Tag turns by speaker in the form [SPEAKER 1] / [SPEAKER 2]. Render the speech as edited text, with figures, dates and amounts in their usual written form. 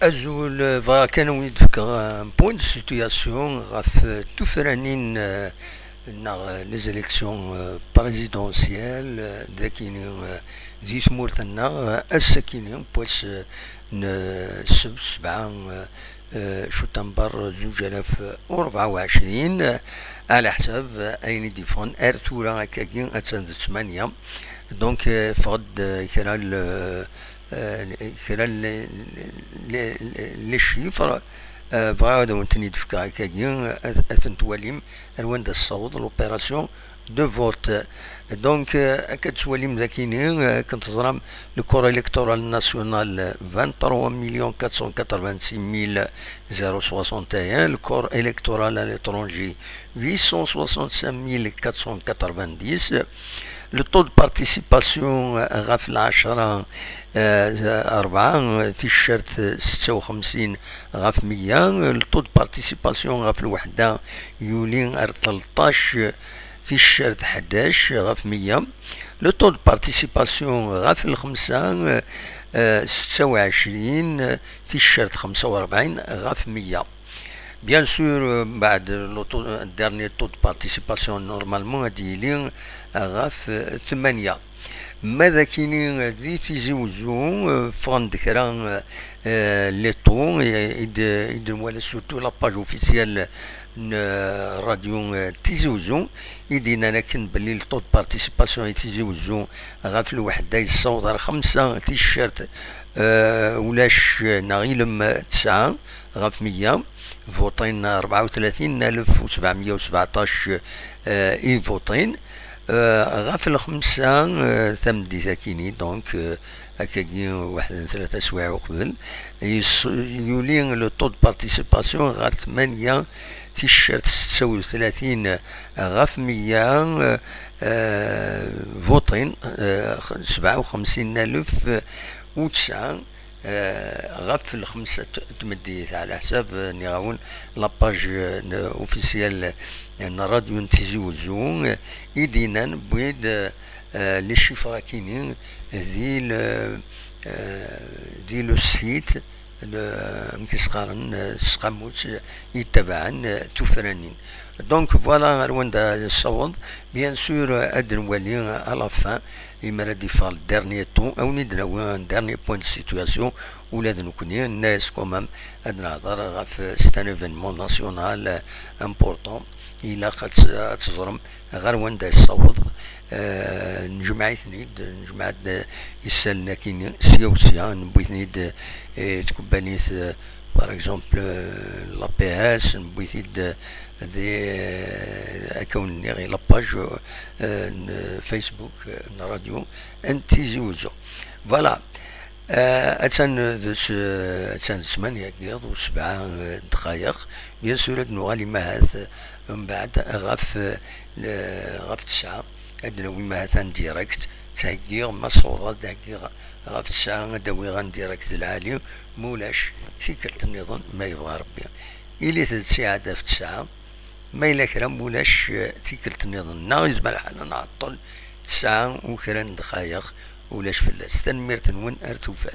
[SPEAKER 1] Azul va كانوا يدفكر بوين دو سيتياسيون غاف توفرانين les élections présidentielles ذاكيني ذي ثمورتنا السكينين بويس سبعة شتنبر 2024 على حساب أين ديفون أرتورا كاكين أتسند ثمانية دونك فقد كرا لي شيفر فغادا ونتني دفكا كاكين أتنتواليم الوان الصوت لوبيراسيون دو فوت دونك كتواليم ذاكيني كنت زرام لو كور الكتورال ناسيونال 23,486,061 le corps électoral à l'étranger 865,490 le taux de participation غاف العشرة 4 تيشيرت 56 غاف 100 le taux de participation غاف الوحدة يولين 13 تيشيرت 11 غاف 100 le taux de participation غاف الخمسة 26 تيشيرت 45 غاف 100 Bien sûr, بعد le dernier taux de participation normalement ديالي غاف 8 ماذا كاينين ذي تيزوزو فغن ذكران لي طو يديروا على سورتو لاباج اوفيسيال راديو تيزوزو يدينا لكن بلي الطو بارتيسيباسيون تيزوزو غاف الوحده يصوت 5 تيشيرت ولاش نغيلم 9 غاف 100 فوطين 34,717 اي فوطين غاف الخمسة ثمدي ثاكيني دونك هكاكي واحد 3 سوايع وقبل يولين لو طو دو بارتيسيباسيون غاف 8 تيشيرت 36 غاف 100 فوطين 57,009 غاف الخمسة تمديت على حساب نيغاون لاباج اوفيسيال راديو نتيزوزو يدينا بويد لي شيفرا كاينين دي لو سيت مكيسقارن سقاموت يتبعن توفرانين دونك فوالا رواندا الصوت بيان سور ادنوالي على فان إما ديفال ديرني طون أو ندراو ديرني بوين دو سيتواسيون ولاد نكوني الناس كومام هاد نهضر غاف سيت ان ايفينمون ناسيونال امبورطون إلا تزرم غير واندا الصوت نجمع ثنيد نجمع يسالنا كاين سيا نبوي ثنيد تكبانيت باغ اكزومبل لا بي اس نبوي ثنيد دي اكون غير لاباج فيسبوك راديو انتي زوزو فوالا اتسان 8 كيض و7 دقائق بيان سور نغالي مهات من بعد غاف 9 عندنا ويما هاتان ديريكت تهكيغ مصورة دهكيغ غاف 9 داوي غان ديريكت العالي مولاش سيكلت النظام ما يبغى ربي إلي تساعد في 9 ما إلا كرا مولاش تيكلت النظام ناغز مالحال نعطل 9 وكرا دقايق ولاش فلاس تنمير تنون أرتوفات